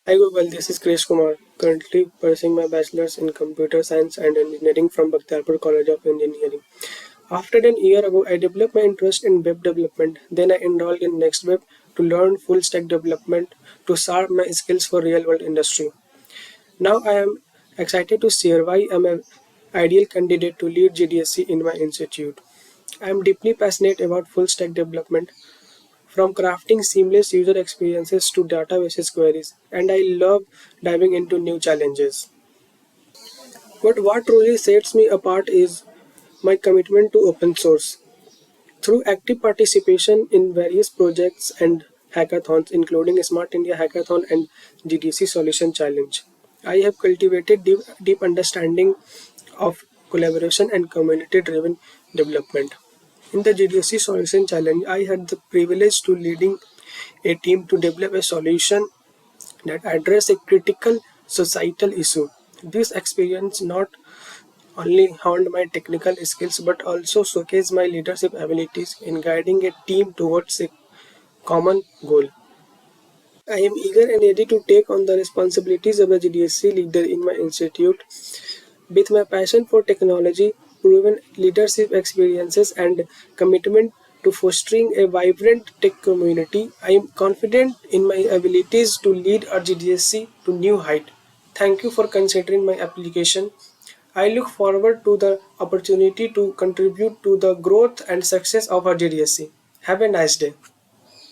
Hi Google, this is Krish Kumar, currently pursuing my bachelor's in computer science and engineering from Bakhtiarpur College of Engineering. After a year ago, I developed my interest in web development. Then I enrolled in NextWeb to learn full stack development to sharpen my skills for real world industry. Now I am excited to share why I am an ideal candidate to lead GDSC in my institute. I am deeply passionate about full stack development from crafting seamless user experiences to databases queries, and I love diving into new challenges. But what truly sets me apart is my commitment to open source. Through active participation in various projects and hackathons, including Smart India Hackathon and GDC Solution Challenge, I have cultivated deep understanding of collaboration and community-driven development. In the GDSC Solution Challenge, I had the privilege to leading a team to develop a solution that address a critical societal issue. This experience not only honed my technical skills but also showcased my leadership abilities in guiding a team towards a common goal. I am eager and ready to take on the responsibilities of a GDSC leader in my institute. With my passion for technology, proven leadership experiences, and commitment to fostering a vibrant tech community, I am confident in my abilities to lead our GDSC to new height. Thank you for considering my application. I look forward to the opportunity to contribute to the growth and success of our GDSC. Have a nice day.